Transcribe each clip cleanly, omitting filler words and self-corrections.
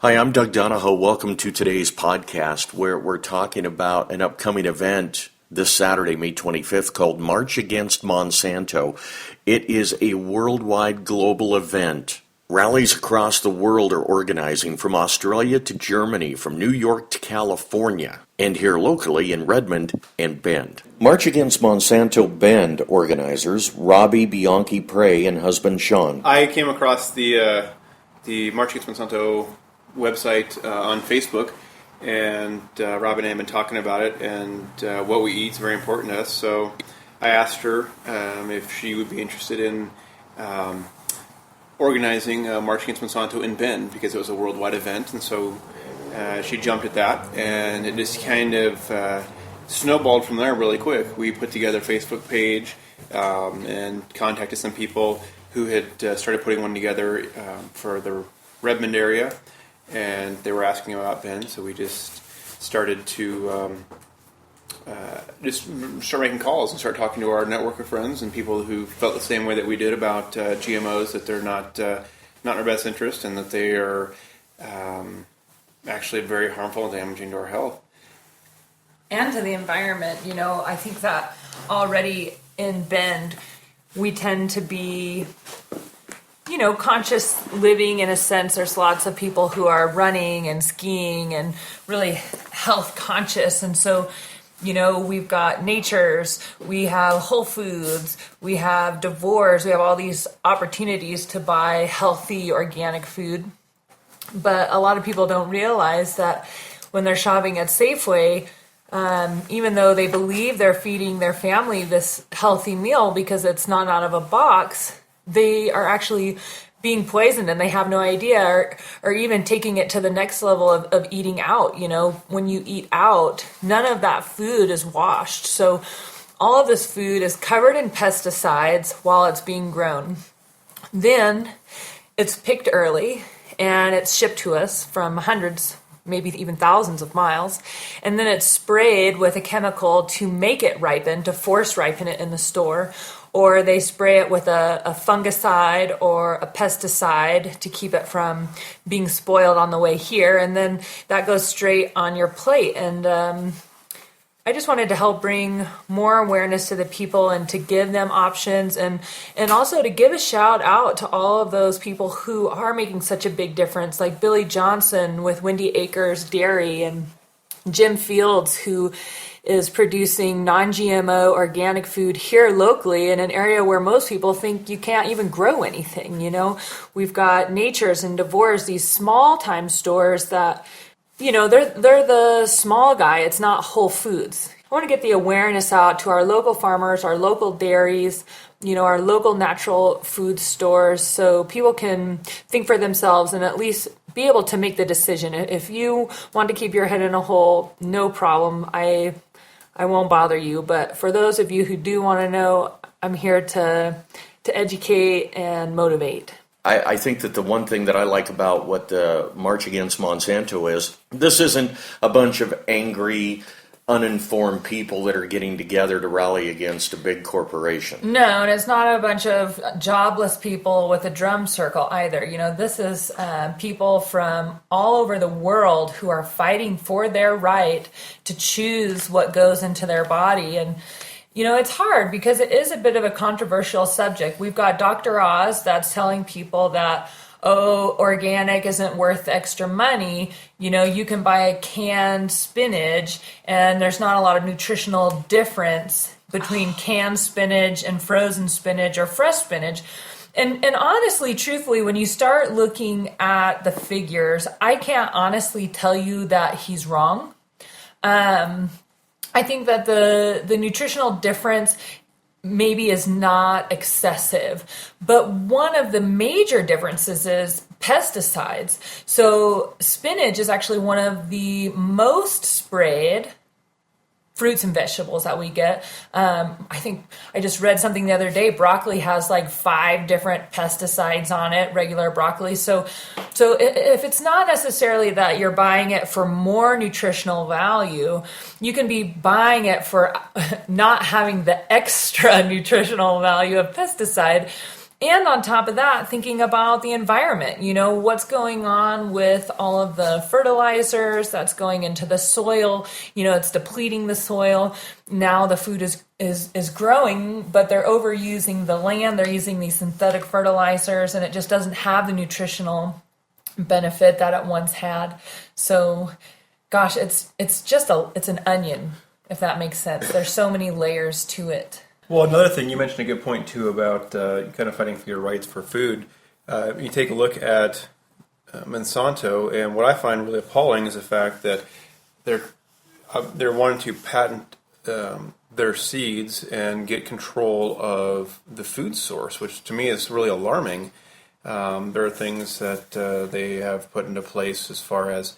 Hi, I'm Doug Donoho. Welcome to today's podcast where we're talking about an upcoming event this Saturday, May 25th, called March Against Monsanto. It is a worldwide global event. Rallies across the world are organizing, from Australia to Germany, from New York to California, and here locally in Redmond and Bend. March Against Monsanto Bend organizers, Robbie, Bianchi, and husband Shawn. I came across the March Against Monsanto website on Facebook, and Rob and I have been talking about it, and what we eat is very important to us. So I asked her if she would be interested in organizing March Against Monsanto in Bend, because it was a worldwide event, and so she jumped at that, and it just kind of snowballed from there really quick. We put together a Facebook page and contacted some people who had started putting one together for the Redmond area, and they were asking about Bend, so we just started to start making calls and start talking to our network of friends and people who felt the same way that we did about GMOs, that they're not in our best interest, and that they are actually very harmful and damaging to our health. And to the environment. You know, I think that already in Bend, we tend to be, conscious living in a sense. There's lots of people who are running and skiing and really health conscious. And so, we've got Nature's, we have Whole Foods, we have Devore's, we have all these opportunities to buy healthy organic food. But a lot of people don't realize that when they're shopping at Safeway, even though they believe they're feeding their family this healthy meal because it's not out of a box, they are actually being poisoned and they have no idea, or even taking it to the next level of eating out. When you eat out, none of that food is washed. So all of this food is covered in pesticides while it's being grown. Then it's picked early and it's shipped to us from hundreds, maybe even thousands of miles, and then it's sprayed with a chemical to make it ripen, to force ripen it in the store, or they spray it with a fungicide or a pesticide to keep it from being spoiled on the way here, and then that goes straight on your plate. And I just wanted to help bring more awareness to the people and to give them options, and also to give a shout out to all of those people who are making such a big difference, like Billy Johnson with Windy Acres Dairy, and Jim Fields, who is producing non-GMO organic food here locally in an area where most people think you can't even grow anything. We've got Nature's and Devore's, these small time stores that, they're the small guy. It's not Whole Foods. I want to get the awareness out to our local farmers, our local dairies, our local natural food stores, so people can think for themselves and at least be able to make the decision. If you want to keep your head in a hole, no problem. I won't bother you. But for those of you who do want to know, I'm here to educate and motivate. I think that the one thing that I like about what the March Against Monsanto is, this isn't a bunch of angry, uninformed people that are getting together to rally against a big corporation. No, and it's not a bunch of jobless people with a drum circle either. This is people from all over the world who are fighting for their right to choose what goes into their body. And it's hard because it is a bit of a controversial subject. We've got Dr. Oz that's telling people that, organic isn't worth extra money. You can buy a canned spinach and there's not a lot of nutritional difference between canned spinach and frozen spinach or fresh spinach. And honestly, truthfully, when you start looking at the figures, I can't honestly tell you that he's wrong. I think that the nutritional difference maybe is not excessive, but one of the major differences is pesticides. So spinach is actually one of the most sprayed fruits and vegetables that we get. I think I just read something the other day. Broccoli has like 5 different pesticides on it, regular broccoli. So if it's not necessarily that you're buying it for more nutritional value, you can be buying it for not having the extra nutritional value of pesticide. And on top of that, thinking about the environment, what's going on with all of the fertilizers that's going into the soil, it's depleting the soil. Now the food is growing, but they're overusing the land. They're using these synthetic fertilizers, and it just doesn't have the nutritional benefit that it once had. So, gosh, it's an onion, if that makes sense. There's so many layers to it. Well, another thing, you mentioned a good point, too, about kind of fighting for your rights for food. You take a look at Monsanto, and what I find really appalling is the fact that they're wanting to patent their seeds and get control of the food source, which to me is really alarming. There are things that they have put into place as far as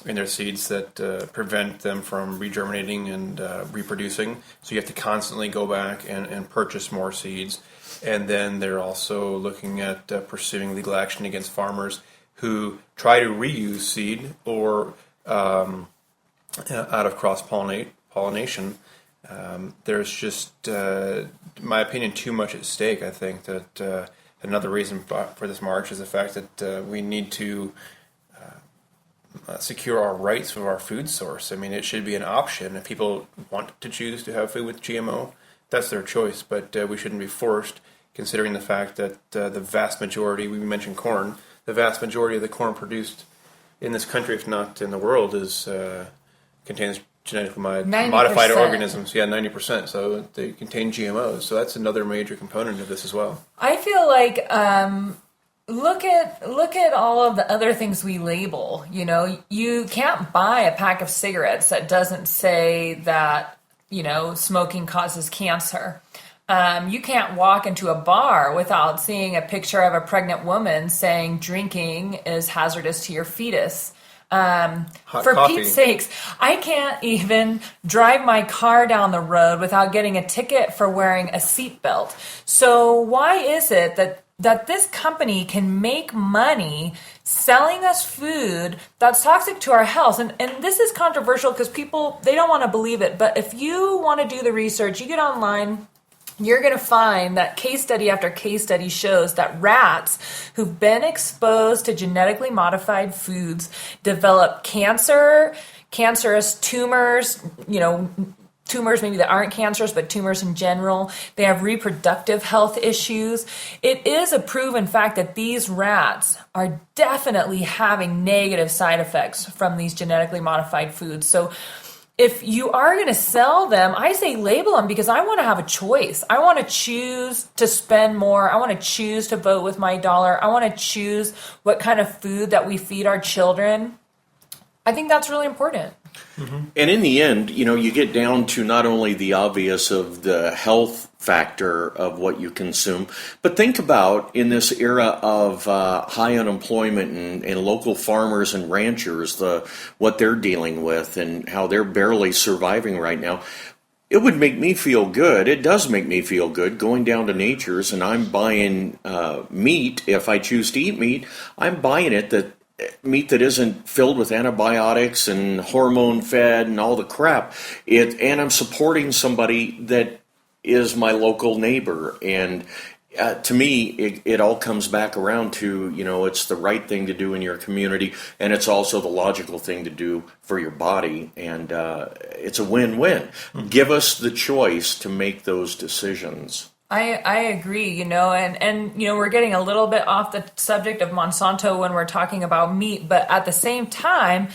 in their seeds that prevent them from regerminating and reproducing. So you have to constantly go back and purchase more seeds. And then they're also looking at pursuing legal action against farmers who try to reuse seed or out of cross-pollination. There's just, in my opinion, too much at stake. I think that another reason for this march is the fact that we need to secure our rights for our food source. I mean, it should be an option. If people want to choose to have food with GMO, that's their choice, but we shouldn't be forced, considering the fact that the vast majority, we mentioned corn, the vast majority of the corn produced in this country, if not in the world, contains genetically modified organisms. Yeah, 90%. So they contain GMOs. So that's another major component of this as well. I feel like look at all of the other things we label. You can't buy a pack of cigarettes that doesn't say that smoking causes cancer. You can't walk into a bar without seeing a picture of a pregnant woman saying drinking is hazardous to your fetus. For coffee. Pete's sakes, I can't even drive my car down the road without getting a ticket for wearing a seatbelt. So why is it that this company can make money selling us food that's toxic to our health? And this is controversial because people, they don't want to believe it. But if you want to do the research, you get online, you're going to find that case study after case study shows that rats who've been exposed to genetically modified foods develop cancerous tumors, tumors maybe that aren't cancerous, but tumors in general. They have reproductive health issues. It is a proven fact that these rats are definitely having negative side effects from these genetically modified foods. So if you are going to sell them, I say label them because I want to have a choice. I want to choose to spend more. I want to choose to vote with my dollar. I want to choose what kind of food that we feed our children. I think that's really important. Mm-hmm. And in the end, you get down to not only the obvious of the health factor of what you consume, but think about in this era of high unemployment and local farmers and ranchers, what they're dealing with and how they're barely surviving right now. It would make me feel good. It does make me feel good going down to Nature's and I'm buying meat. If I choose to eat meat, I'm buying meat that isn't filled with antibiotics and hormone fed and all the crap. And I'm supporting somebody that is my local neighbor. And to me, it all comes back around to, it's the right thing to do in your community. And it's also the logical thing to do for your body. And it's a win-win. Mm-hmm. Give us the choice to make those decisions. I agree, and we're getting a little bit off the subject of Monsanto when we're talking about meat, but at the same time,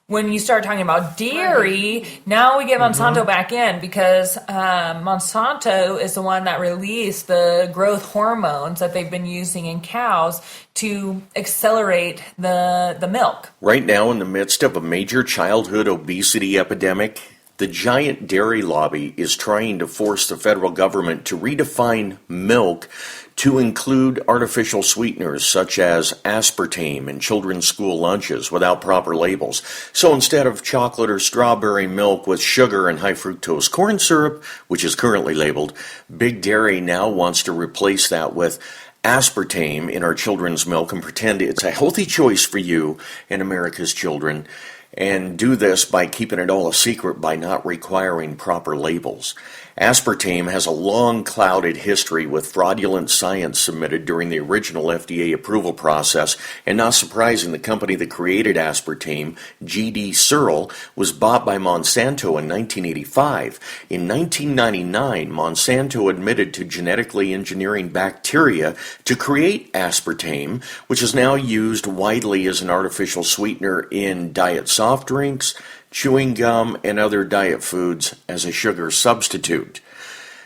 when you start talking about dairy, now we get Monsanto back in because Monsanto is the one that released the growth hormones that they've been using in cows to accelerate the milk. Right now, in the midst of a major childhood obesity epidemic, the giant dairy lobby is trying to force the federal government to redefine milk to include artificial sweeteners such as aspartame in children's school lunches without proper labels. So instead of chocolate or strawberry milk with sugar and high fructose corn syrup, which is currently labeled, Big Dairy now wants to replace that with aspartame in our children's milk and pretend it's a healthy choice for you and America's children. and do this by keeping it all a secret by not requiring proper labels. Aspartame has a long clouded history with fraudulent science submitted during the original FDA approval process, and not surprising, the company that created aspartame, G.D. Searle, was bought by Monsanto in 1985. In 1999, Monsanto admitted to genetically engineering bacteria to create aspartame, which is now used widely as an artificial sweetener in diet soft drinks, chewing gum, and other diet foods as a sugar substitute.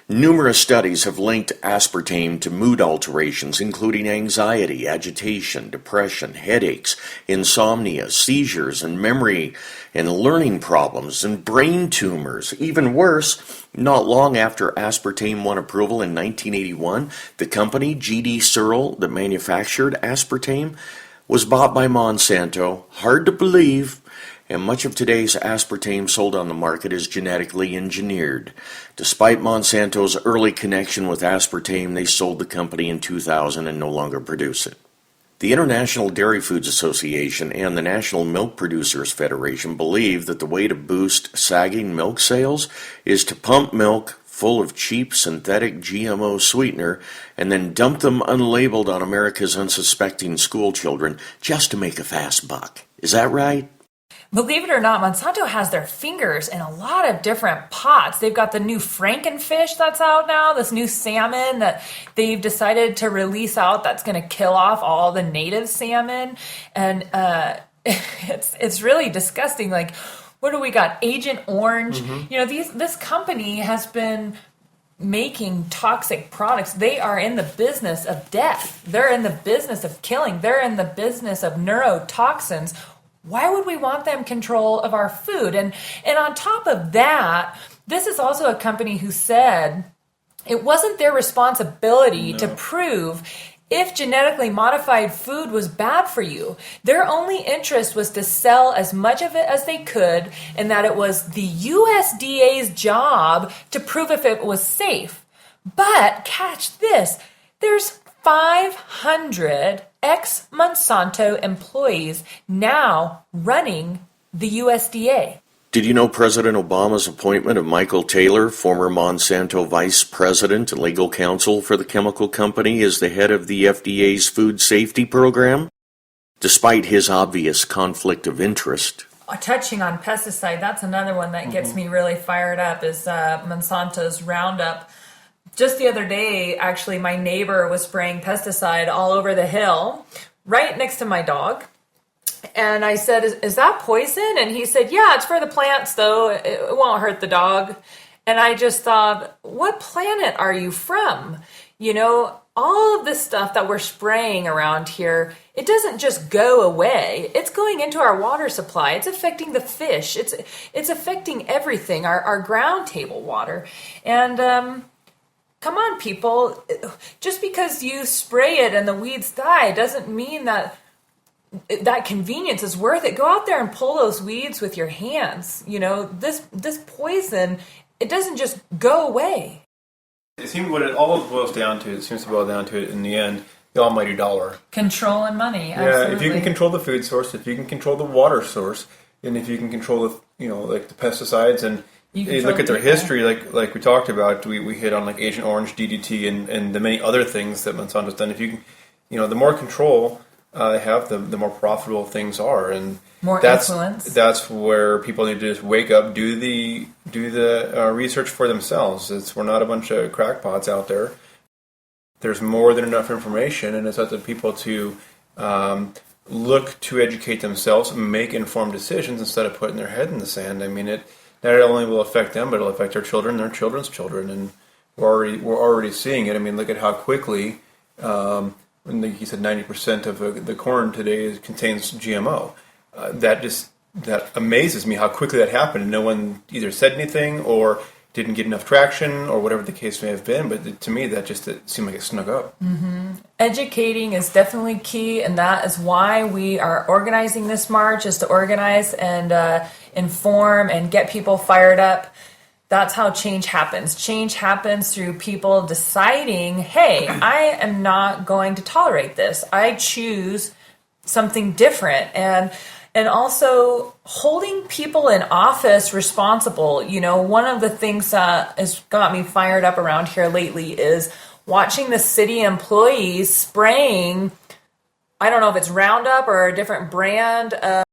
Numerous studies have linked aspartame to mood alterations, including anxiety, agitation, depression, headaches, insomnia, seizures, and memory and learning problems, and brain tumors. Even worse, not long after aspartame won approval in 1981, the company G.D. Searle that manufactured aspartame was bought by Monsanto. Hard to believe. And much of today's aspartame sold on the market is genetically engineered. Despite Monsanto's early connection with aspartame, they sold the company in 2000 and no longer produce it. The International Dairy Foods Association and the National Milk Producers Federation believe that the way to boost sagging milk sales is to pump milk full of cheap synthetic GMO sweetener and then dump them unlabeled on America's unsuspecting school children just to make a fast buck. Is that right? Believe it or not, Monsanto has their fingers in a lot of different pots. They've got the new Frankenfish that's out now, this new salmon that they've decided to release out that's going to kill off all the native salmon. And it's really disgusting. Like, what do we got? Agent Orange. Mm-hmm. You know, this company has been making toxic products. They are in the business of death. They're in the business of killing. They're in the business of neurotoxins. Why would we want them control of our food? And on top of that, this is also a company who said it wasn't their responsibility to prove if genetically modified food was bad for you. Their only interest was to sell as much of it as they could, and that it was the USDA's job to prove if it was safe. But catch this, there's 500 ex-Monsanto employees now running the USDA. Did you know President Obama's appointment of Michael Taylor, former Monsanto vice president and legal counsel for the chemical company, as the head of the FDA's food safety program? Despite his obvious conflict of interest. Touching on pesticide, that's another one that gets me really fired up, is Monsanto's Roundup. Just the other day, actually, my neighbor was spraying pesticide all over the hill, right next to my dog. And I said, is that poison? And he said, yeah, it's for the plants, though. It won't hurt the dog. And I just thought, what planet are you from? You know, all of this stuff that we're spraying around here, it doesn't just go away. It's going into our water supply. It's affecting the fish. It's affecting everything, our ground table water. And come on, people. Just because you spray it and the weeds die doesn't mean that convenience is worth it. Go out there and pull those weeds with your hands. You know, this poison, it doesn't just go away. It seems what it all boils down to, it seems to boil down to it in the end, the almighty dollar. Control and money, absolutely. Yeah, if you can control the food source, if you can control the water source, and if you can control the, like the pesticides, and you look at their history, like we talked about, we hit on like Agent Orange, DDT, and the many other things that Monsanto's done. If you can, the more control they have, the more profitable things are, and more influence. That's where people need to just wake up, do the research for themselves. We're not a bunch of crackpots out there. There's more than enough information, and it's up to people to look to educate themselves, make informed decisions instead of putting their head in the sand. I mean, it not only will affect them, but it'll affect their children, their children's children, and we're already seeing it. I mean, look at how quickly. Like you said, 90% of the corn today contains GMO. That amazes me how quickly that happened, and no one either said anything or didn't get enough traction or whatever the case may have been. But to me, it seemed like it snuck up. Mm-hmm. Educating is definitely key, and that is why we are organizing this march, is to organize and inform and get people fired up. That's how change happens. Change happens through people deciding, hey, I am not going to tolerate this. I choose something different. And, and also holding people in office responsible. One of the things that has got me fired up around here lately is watching the city employees spraying, I don't know if it's Roundup or a different brand of